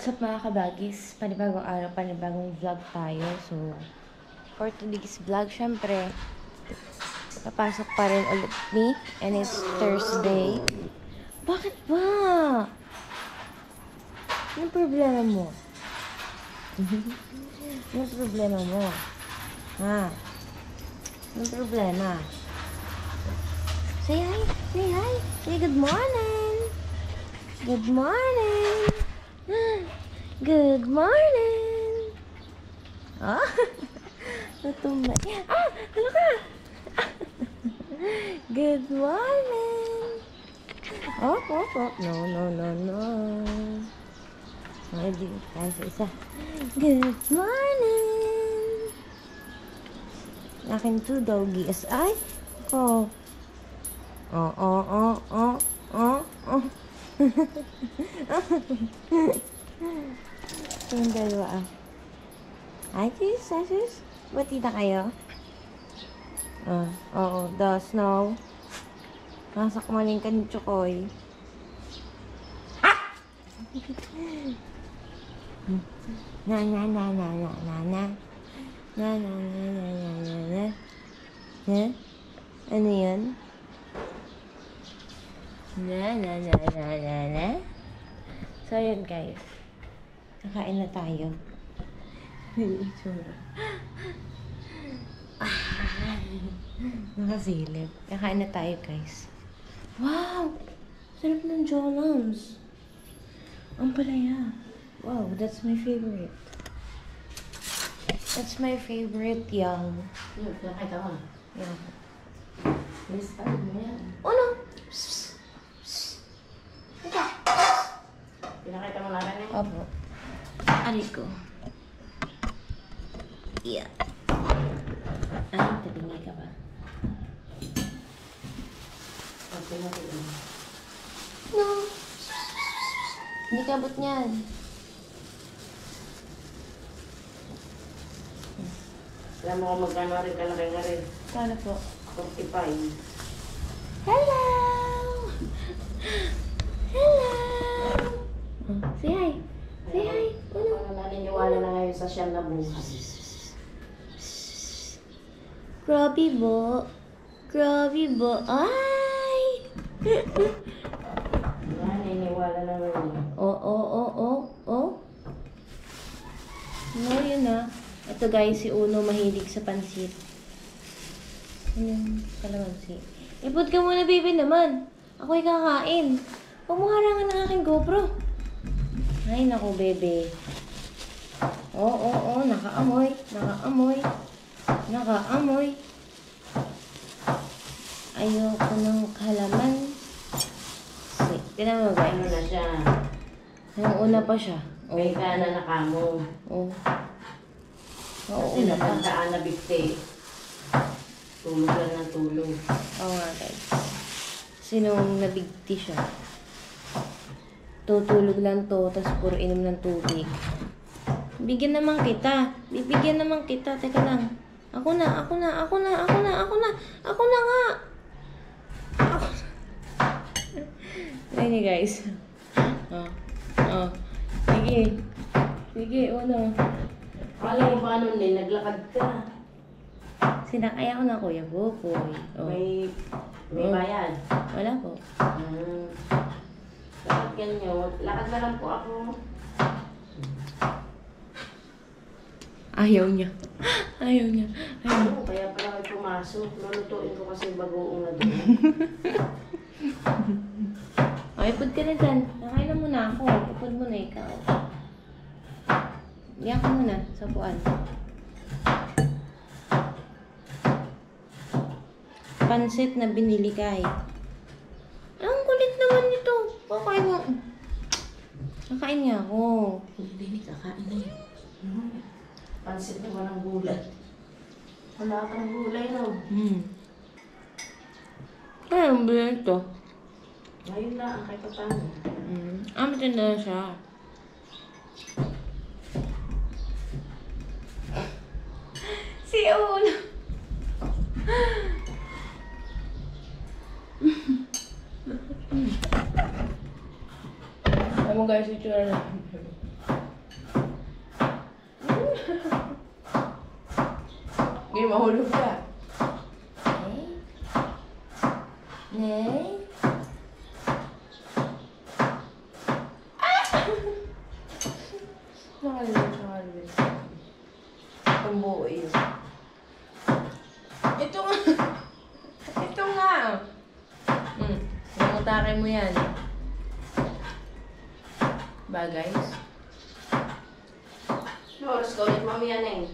What's up mga kabagis? Panibagong araw, panibagong vlog tayo. So, for today's vlog, syempre, papasok pa rin ulit me. And it's Thursday. Bakit ba? Anong problema mo? Anong problema mo? Ha? Anong problema? Say hi! Say hi! Say good morning! Good morning! Good morning! Ah! Natumay. Ah! Ano ka? Good morning! Oh, oh, oh. No, no, no, no. Ay, di tayo sa isa. Good morning! Akin two doggies. Ay! Oh. Oh, oh, oh, oh, oh, oh. Yung dalawa ah. Hi, sis, sis. Bati na kayo? Oo, the snow. Nasa kumaling ka ni Chokoy. Na, na, na, na, na, na, na. Na, na, na, na, na, na, na. Na? Ano yan? Na, na, na, na, na, na. So, yun guys. Kakain na tayo. Nakasilip. Kakain na tayo guys. Wow! Sarap ng Jolams. Ang palaya. Wow, that's my favorite. That's my favorite yang. Yun, pinakita mo. Yang. Yes, tayo mo yan. Oh no! Pinakita mo na rin eh. Opo. Aray ko. Yeah. Ay, tabingay ka ba? Pag pinakita mo. No. Hindi ka abot niyan. Alam mo kung magkano rin kalaki nga rin. Kano po? 45. Hello! Hello! Oh, say hi. Say hi. Uno. Ano naniniwala na ngayon sa siyam na buhay. Grabe bo. Grabe bo. Ay! Naniniwala na ngayon. Oh, oh, oh, oh, oh. No, yun na. Ito guys, si Uno mahilig sa pansit. Ano kalamansi? Ipod ka muna, baby naman. Ako'y kakain. Huwag mo harangan ng aking GoPro. Ay, naku, bebe. Oo, oo, oo. Nakaamoy. Nakaamoy. Nakaamoy. Ayoko ng kalaman. Tinan mo, guys. Ano na siya? Nung una pa siya. May gana na kamo. Oo. Oo, Kasi una pa. natandaan na bigte. Tulog lang ng tulog. Oo nga, guys. Kasi nung nabigti siya, tutulog lang to, tapos puro inom ng tubig. Bigyan naman kita. Bibigyan naman kita. Teka lang. Ako na, ako na, ako na, ako na, ako na. Ako na nga. Ako na. Ayun guys. Oh. Oh. Sige. Sige, Uno. Alam mo ba nun eh, naglakad ka. Sinakay ako na Kuya Bukoy. Oh. May bayad. Wala po. Lakad ganyo. Lakad na lang po ako. Ayaw niya. Ayaw niya. Ayaw niya. Ano, kaya pala kayo pumasok. Lulutuin ko kasi bagoong na doon. Okay, ipod ka na dyan. Nakain na muna ako. Ipod mo na ikaw. Iyan ka muna sa puan. Pansit na binili kay. Ang kulit naman nito. Kakain mo. Kakain niya ako. Hindi, kakain na yun. Pansit na walang gulay. Wala kang gulay, no? Ay, ang bilhin ito. Ngayon na, ang kay Patano. Matinda na siya. Si Uno. Alam mo guys, itsura na. Ngayon, mahulog ka. Nay? Nakalimit. Itong buo yun. Ito nga. Ito nga. Namutake mo yan. Ba, guys? Oras ka ulit mamaya na eh.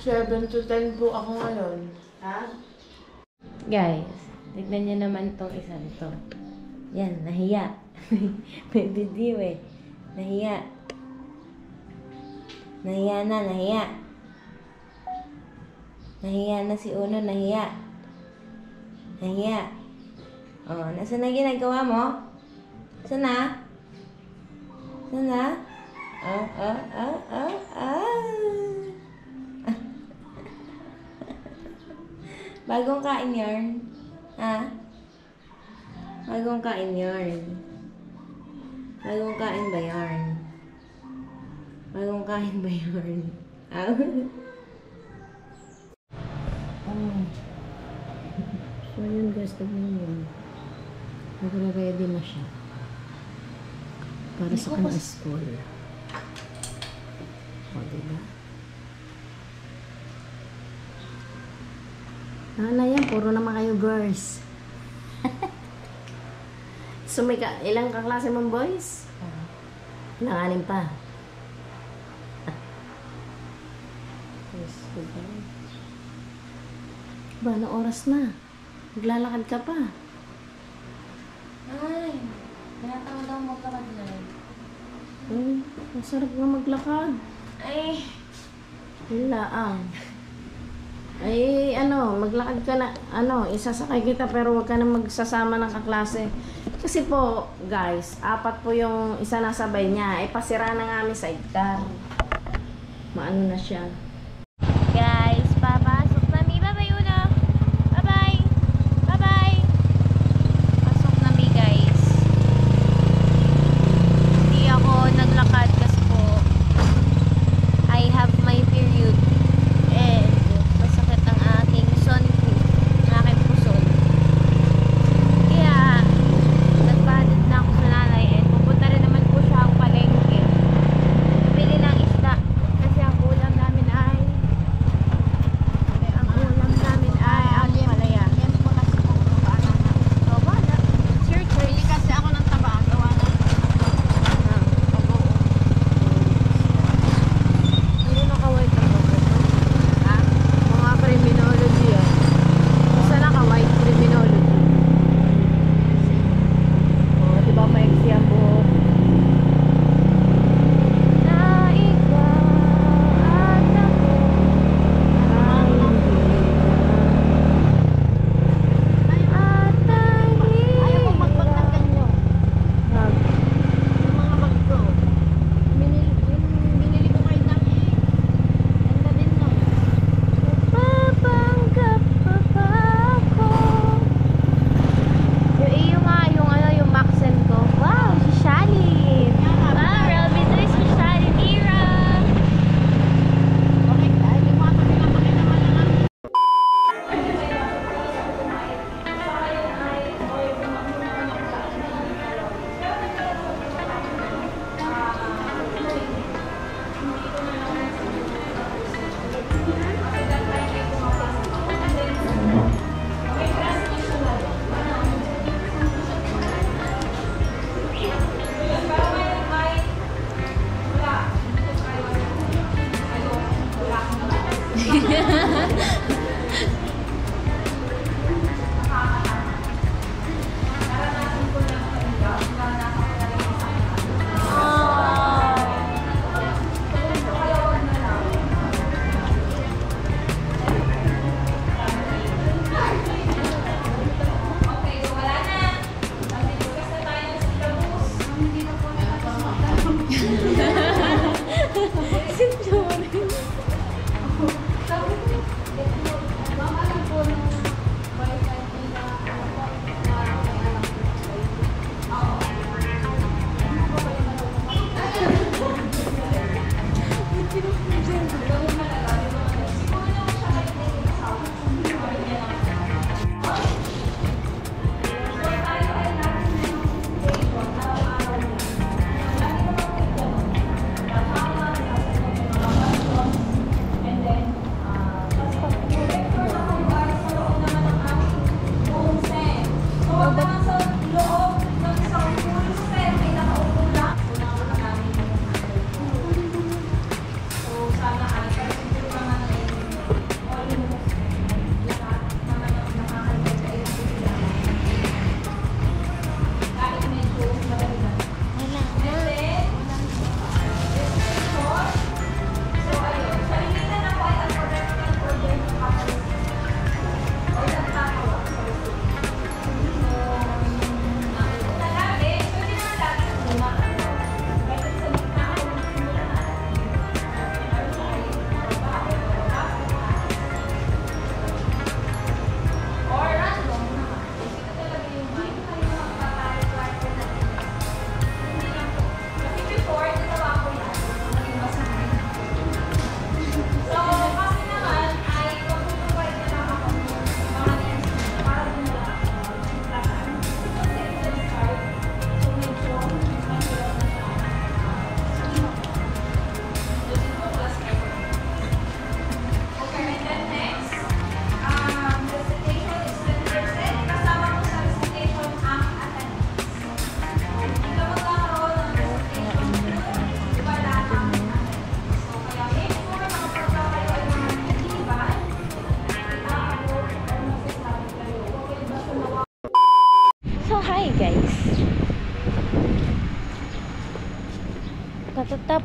7 to 10 po ako ngayon. Ha? Guys, tignan niyo naman tong isang to. Yan, nahiya. May video eh. Nahiya. Nahiya na, nahiya. Nahiya na si Uno, nahiya. Nahiya. Oh, nasa na ginagawa mo? Saan na? Saan na? Bagong kain yarn. Ha? Bagong kain yarn. Bagong kain ba yarn? Bagong kain ba yarn? So yun guys, tignan yun. Nagre-ready na siya. Para sa kanyang school. O, diba? Yan, puro naman kayo girls. So may ilang kaklase mong boys? Ilang 6 pa. Yes, diba? Ba, na oras na? Maglalakad ka pa. Ay, tinatawag daw maglakad na. Ay, masarap nga maglakad. Ay, Hilaang. Ay, maglakad ka na, isasakay kita pero wag ka na magsasama ng kaklase. Kasi po, guys, 4 po yung isa nasabay niya. Ay, pasira na nga aming sidecar. Maano na siya. guys, papasok kami. Bye-bye, Uno. Bye-bye. Bye-bye. Pasok kami, guys. Hindi ako naglakad kasi po I have my period and masakit ang aking ang aking puson. Kaya nagpahatid na ako sa nanay and pupunta rin naman po siya ang palengke. Bili ng isda kasi ang ulam namin ay ang palaya. Yan po kasi kung paano na. So, wala. It's your choice. Hindi kasi ako ng taba. Gawa na. Hindi naka-white ang bago. Ha? Mga criminology yan. Isa naka-white criminology. Oh, di ba maiksi ang buhok? Na ikaw at ako ay at Ayaw ko magbag ng ganyo. Hag. Yung mga bag ko. Binili ko kayo ng ganda din no. Papanggap pa ba ako? Yung accent ko. Wow, si Shalin. Wow, Robin, ito si Shalin. Ira. Okay, dahil yung mga kanila pakinaman lang ang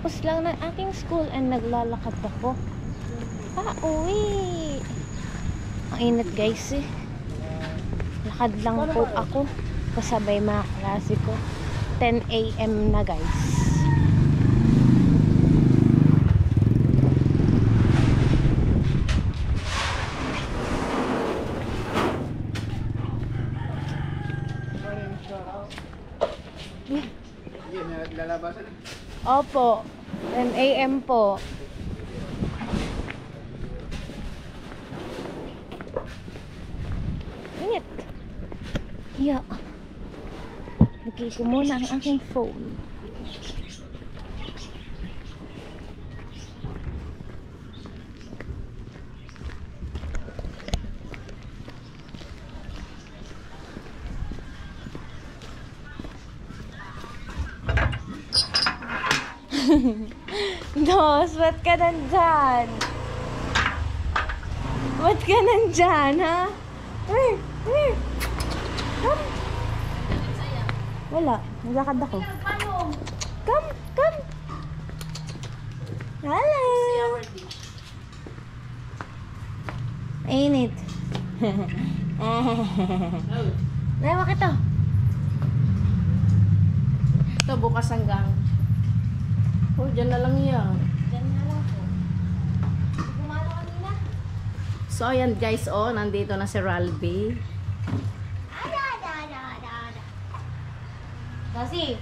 Kakatapos lang ng aking school and naglalakad ako. Pauwi. Ang init guys eh. Lakad lang po ako. Kasabay mga klase ko. 10 AM na guys. Opo. 10 AM po. Init. Yeah. Lagay ko muna ang aking phone. Dos, ba't ka nandyan? Ba't ka nandyan, ha? Come. Wala, naglakad ako. Come, come. Hello. Mainit. Nawa kita. Ito, bukas hanggang. Oh, dyan na lang yan. Diyan na lang po. Kumano kanina? So, ayan guys, oh, nandito na si Ralby. Dasi.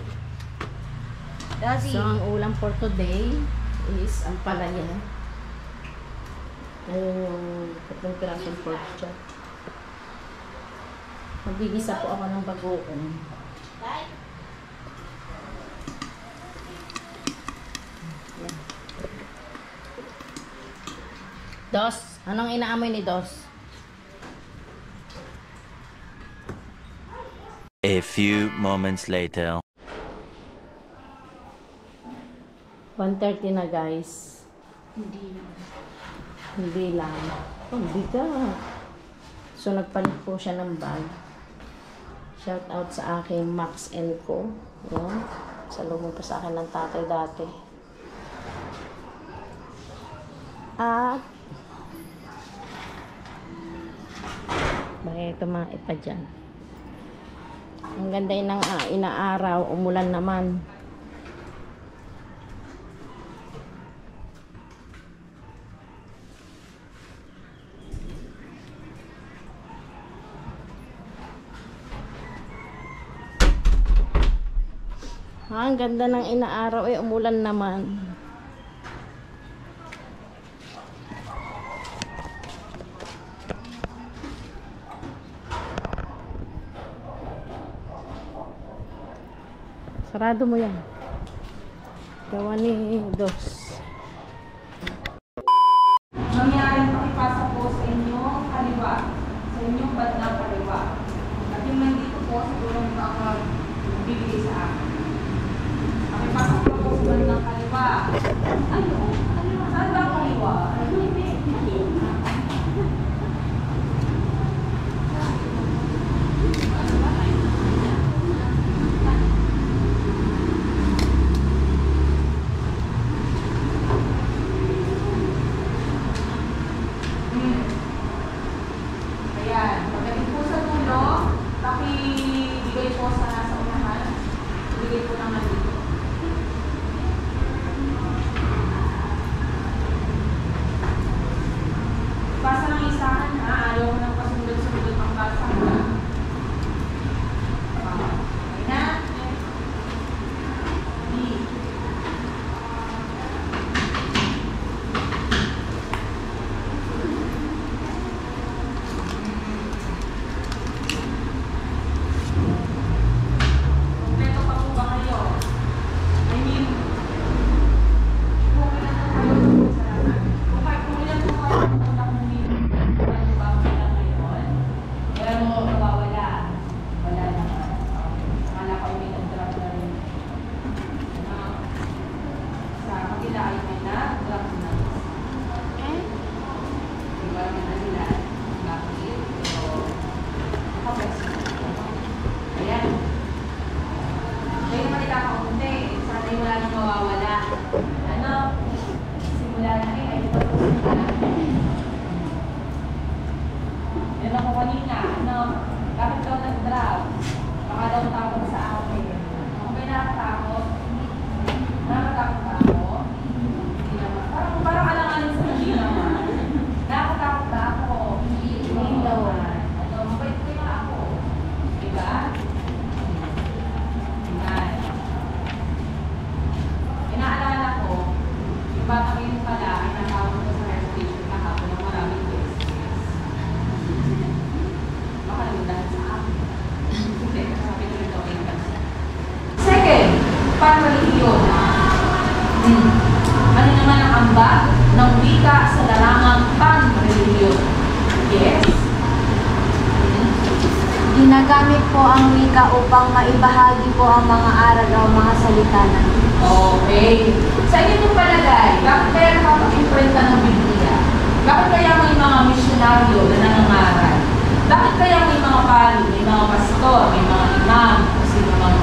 Dasi. So, ang ulam for today is ang palaya. Yung 3 pirasong pork chop. Magigisa po ako ng bagoong. Dos, anong inaamoy ni Dos? A few moments later. 1:30 na guys. Hindi lang. Oh, hindi ka. So, nagpalit po siya ng bag. Shout out sa aking Max & Co. Yan. Salubong pa sa akin ng tatay dati. At bakit ito mga ipa dyan. Ang ganda yun ng inaaraw. Umulan naman. Ang ganda ng inaaraw. Umulan naman. Sarado mo yan. Gawa ni Dos. Mangyaring pakipasa po sa inyong kaliwa, sa inyong bandang kaliwa. At yung nandito po, siguro makakabibigay sa akin. Pakipasa po sa bandang kaliwa. Ano? Saan ba kaliwa? ngayon pala ay natawag ko sa fire station kahapon ng maraming beses. Baka naman dahil sa akin. Hindi, sabi ko rin okay ka. Second, panrelihiyon. Ano naman ang ambag ng wika sa larangang panrelihiyon? Yes? Ginagamit po ang wika upang maibahagi po ang mga aral o mga salita ng Diyos. Okay. Sa inyo yung palagay, bakit kaya nakapag-imprenta ng Biblia? Bakit kaya may mga misyonaryo na nangangaral? Bakit kaya may mga pari, may mga pastor, may mga imam, o sino mga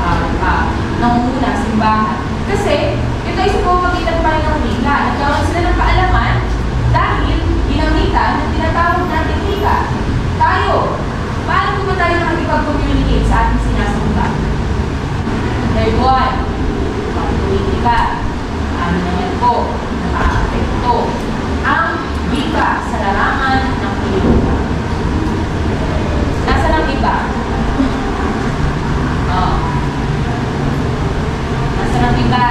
nangunguna, simbahan? Kasi, ito ay sa pamamagitan pa rin ng wika. Nagkaroon sila ng kaalaman dahil ginamitan ng tinatawag natin wika. Tayo, paano po ba tayo nakikipag-communicate sa ating sinasamba? Number 1, politika. Ano naman po, nakaapekto ang wika sa larangan ng politika. Nasa lang iba? Nasa lang iba?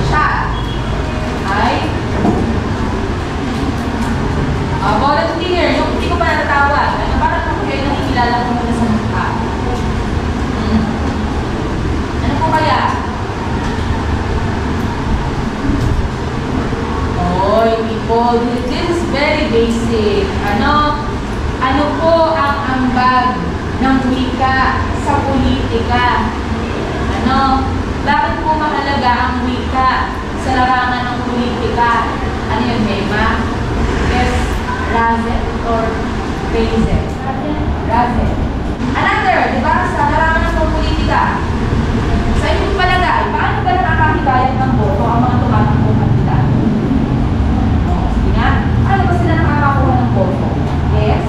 Siya ay volunteer. Yung hindi ko pa natatawag. Ano, parang ako kayo nakikilala ko muna sa mukha. Ano po kaya? Oy, people, this is very basic. Ano po ang ambag ng wika sa politika? Bakit po mahalaga ang wika sa larangan ng politika? Ano yun, Mema? Yes, Razet or Razet? Razet. Another, di ba, sa larangan ng politika? Sa inyong palagay, paano ba nakakahigayat ng boto ang mga tumatakbong kandidato? Sige nga, paano ba sila nakakakuha ng boto? Yes?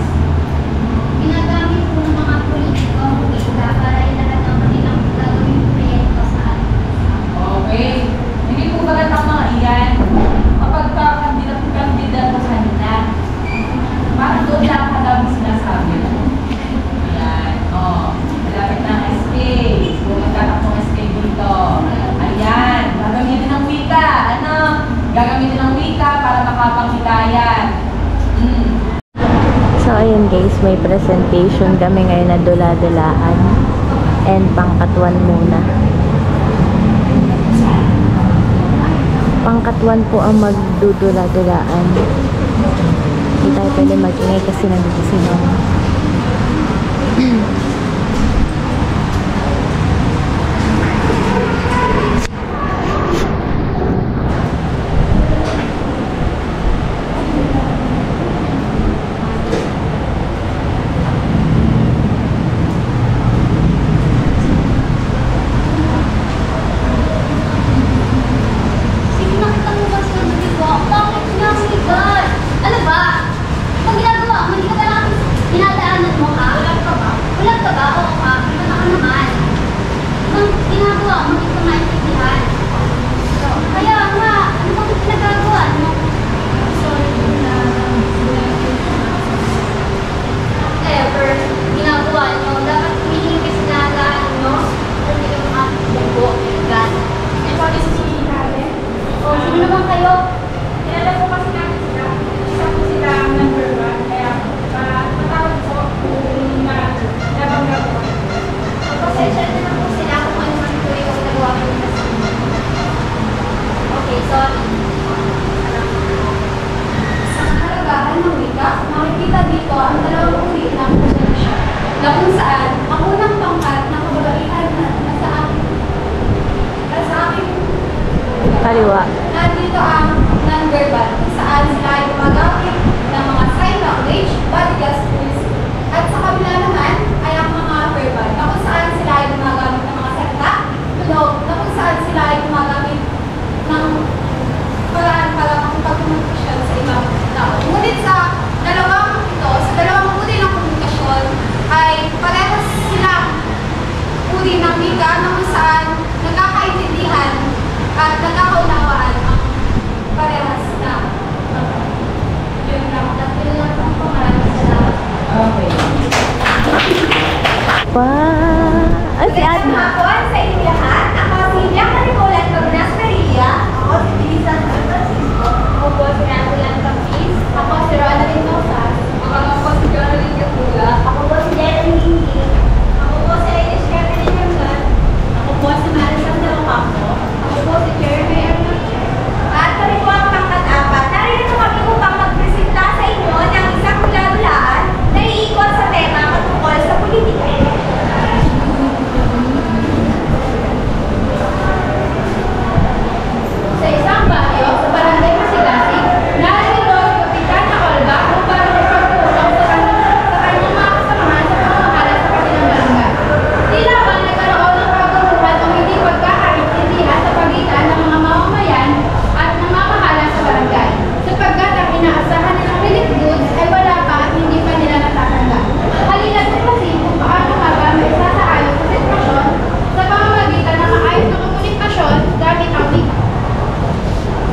Ginagamit po ng mga politiko ang wika para ilahat ang kanilang gagawing proyekto sa ating bansa. Okay. Hindi po bagat ang mga iyan kapag kandidato kanina. Parang doon lang kadami sinasabi. Ayan. Malapit na ang SK. Kung magtatakbong SK dito. Ayan. Gagamitin ng wika. Gagamitin ng wika para makapanghidayan. So, ayun guys, may presentation kami ngayon na dula-dulaan. And pangkatwan muna. Pangkatwan po ang magdudula-dulaan. Hindi tayo pwede mag-ingay kasi nagigising ako. Sige, nakita mo ba sila ng diba? Bakit nga sigat? Ano ba? Pag ginagawa mo, hindi ka ba natin dinadaanan mo ha? Ulag ka ba? Ulag ka ba? Oo ka. Iba ka naman. Pag ginagawa mo, hindi ka maintindihan. Kaya nga, ano bang ginagagawa mo? Whatever ginagawa nyo, dapat humihingi kasi sinagaan nyo. Kung hindi ka makabubo, gan. Ito is si natin. O, sino naman kayo? Kilala po kasi natin sila. Isa po sila ang number 1. Kaya matawag po kung nabangga po. Pasensya na lang po sila kung ano man po yung nagawa ko na sa inyo. Okay, sorry. Sa kahalagahan ng wika, makikita dito ang dalawang uri ng presensya na kung saan ang unang pangkat na kababaihan na sa aking Kaliwa. nandito ang non-verbal kung saan sila ay gumagamit ng mga sign language, body gestures, at sa kabila naman ay ang mga verbal na kung saan sila ay gumagamit ng mga salita, tunog, na kung saan sila ay gumagamit ng paraan para makipagkomunikasyon sa ibang tao. Ngunit sa dalawang ito, sa dalawang uri ng komunikasyon, ay parehas silang uri ng wika na kung saan nagkakaintindihan at nagkakaunawaan ang parehas na. Yun lang. At yun lang po. Maraming salamat.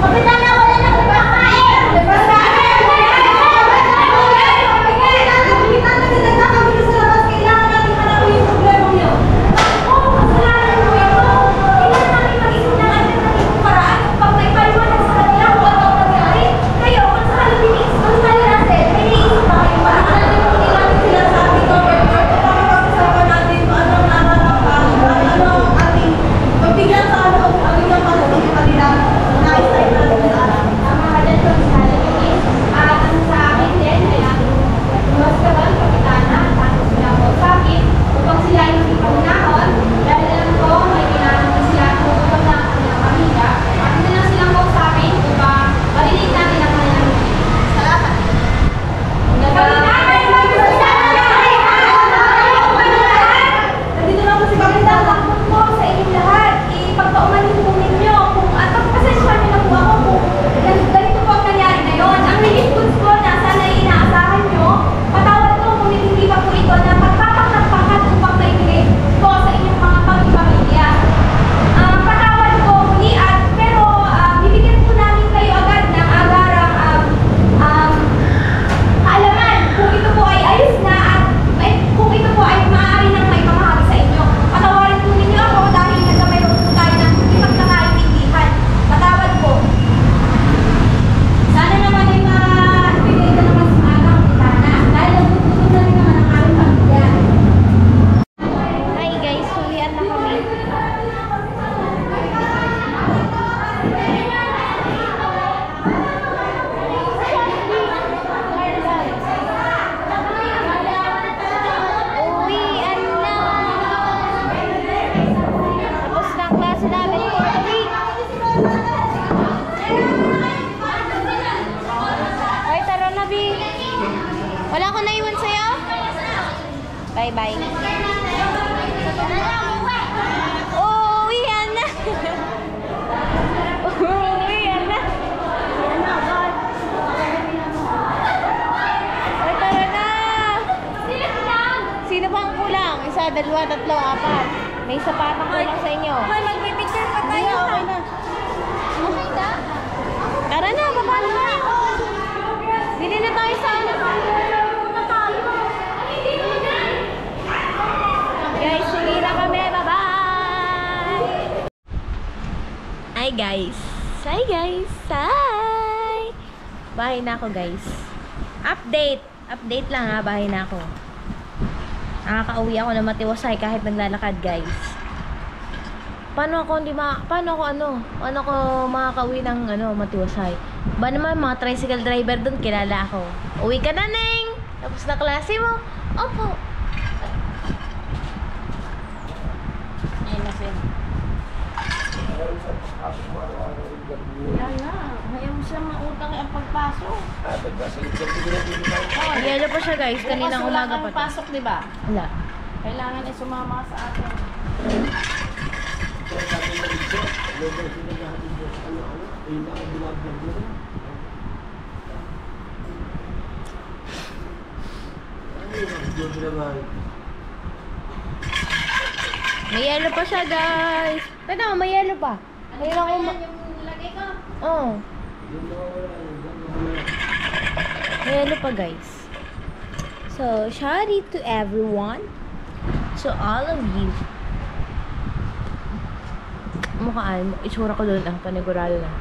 Kapitana, wala na akong pagkain! Wala akong naiwan sa'yo? Bye-bye. Uwian na. Uwian na. Ay, tara na. Sino pa ang kulang? Isa, dalawa, tatlo, apat. May isa pa atang kulang sa inyo. Hoy, magpipicture pa tayo. Okay na. Okay na? Tara na, baba na. Dili na tayo sa ano. Guys, sige na kami. Bye-bye! Hi guys! Hi guys! Hi! Bahay na ako guys. Update! Update lang ha, bahay na ako. Nakaka-uwi ako na matiwasay kahit naglalakad guys. Paano ako makaka-uwi ng matiwasay? Ba naman mga tricycle driver doon, kilala ako. Uwi ka na, Neng! Tapos na klase mo? Opo. Ayun na siya. Yan na. Ayaw mo siya mautang ang pagpasok. Yelo pa siya guys, kaninang Bukas wala umaga kang pa. pasok, di ba? Wala. Kailangan ay sumama sa atin. May yelo pa siya guys. Tanda, may yelo pa. May yelo Ayan yung lagay ko. Oh. May yelo pa guys. So, shouty to everyone. To all of you. Mukhaan, itsura ko doon panigurado na.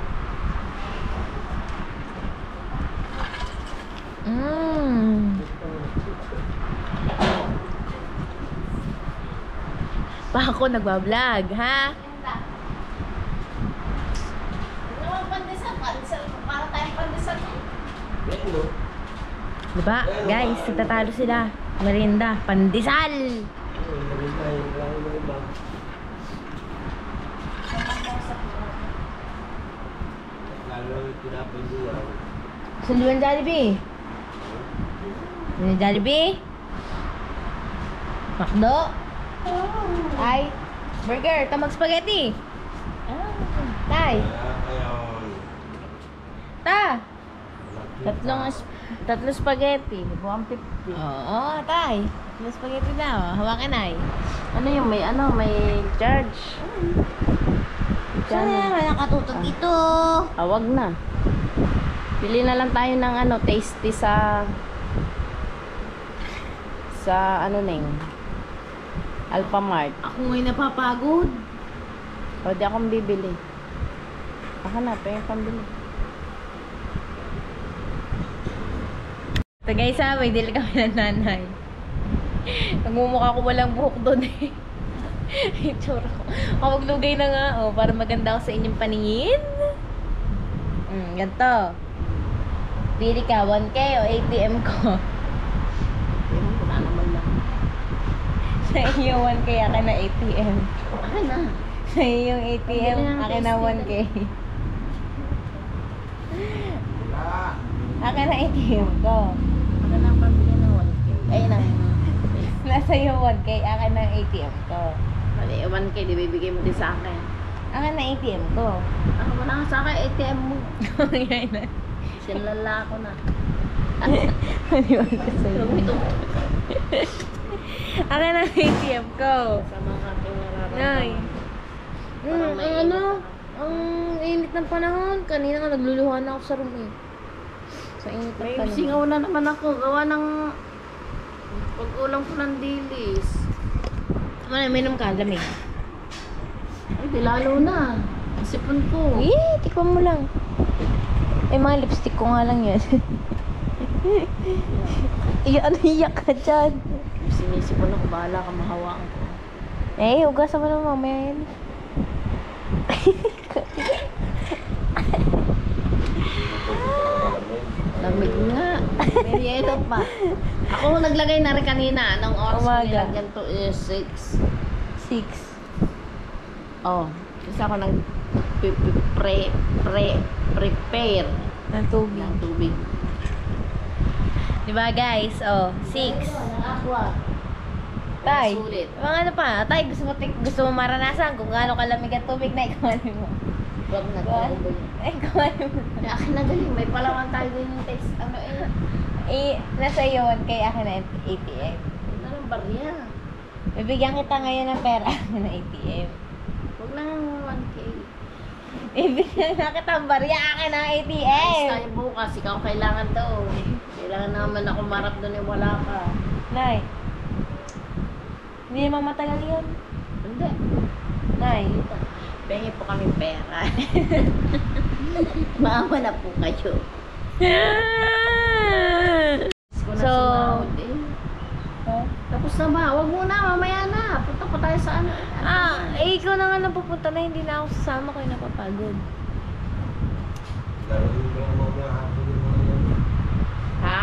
Pa ako nagbablog, ha? Naman pandesal. Para tayong pandesal. Diba? Guys, nagtatalo sila. Merinda, pandesal! Suluan Jollibee. Suluan Jollibee. Macdo. Ay, burger, tamag spaghetti. Tay. Ta. Tatlong spaghetti, 150. Oo, tay. Tatlong spaghetti daw. Hawakan ay. Ano yung may charge? Saan channel. naman nakatutok ito? Wag na. Pili na lang tayo ng ano, tasty sa ano Neng? Alphamart. Ako ngayon napapagod. O, di akong bibili. Ako na, pengen pambili. So guys ha, may dili kami ng nanay. Nagmumukha ko walang buhok doon eh. Itsura ko. Maglugay na nga, oh, para maganda ako sa inyong paningin. Ganito. Pili ka, 1K o ATM ko. Wala naman lang. Sa iyo 1K, akin na ATM. Akin na. Sa iyo yung ATM, Pambili ng akin na tasty 1K. Akin na ATM ko. Akin na pambili ng 1K. Ay na. Nasa iyo 1K, akin na ATM ko. Mali, 1K, di bibigay mo din sa akin. Akin na ATM ko. Ako wala nga sa akin, ATM mo. Ngayon na. Sinlala ko na. Maniwala ka sa'yo. Akin na ATM ko. Sa mga aking nararamdaman. Nay. Parang may Ano? Ang init ng panahon. Kanina nga nagluluhan ako sa room eh. Sa init ng May panahon. singaw na naman ako. Gawa ng pag-ulang ko ng dilis. Minum ka, lamig. Ay, di lalo na. Ang sipon ko. Eh, tikman mo lang. Eh, mga lipstick ko nga lang yan. Iyak ka dyan. Sinisipon ako. Bahala ka mahawaan ko. Eh, hugasan mo na mamaya yan. Lamig nga. May yelo pa. Ako naglagay na rin kanina. Anong oras ko Umaga. nilagyan to is 6. 6. Oh. Kasi ako nag prepare Ng tubig. ng tubig. Diba guys? Oh, 6. Ng aqua. Tay, Sulit. mga ano pa? Tay, gusto mo maranasan kung gaano kalamig ang tubig na ikuhanin mo. Huwag na Kuhan? tayo. Ikuhanin mo. Akin na galing. May palawan tayo din yung taste. Ano eh. Nasa iyo 1K, akin na ATM. Ito ng barya. Bibigyan kita ngayon ng pera, akin na ATM. Huwag lang 1K. Bibigyan na kita ng barya, akin na Ayos ATM. tayo bukas. Ikaw kailangan daw. Kailangan naman ako marap doon eh. Wala ka. Nay, hindi naman matagal yun. Hindi. Nay, Pengi po kami pera. Maawa na po kayo. Ko na So, sumahod eh. Tapos na ba? Huwag muna. Mamaya na. Punta pa tayo sa ano. ikaw na nga napupunta na, hindi na ako sasama ko yung napapagod. Ha?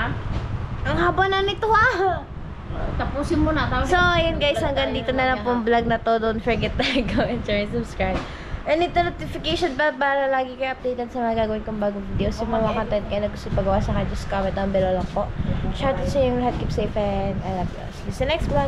Ang haba na nito ha! Tapusin mo na. Tapos So, ayun guys, hanggang dito na lang pong vlog na to. Don't forget to comment, share, and subscribe. And hit the notification bell para lagi kayo updated sa mga gagawin kong bagong videos. Yung mga content kayo na gusto pagawa sa akin, just comment down below lang po. Shout out sa inyo lahat. Keep safe and I love you. See you sa next vlog.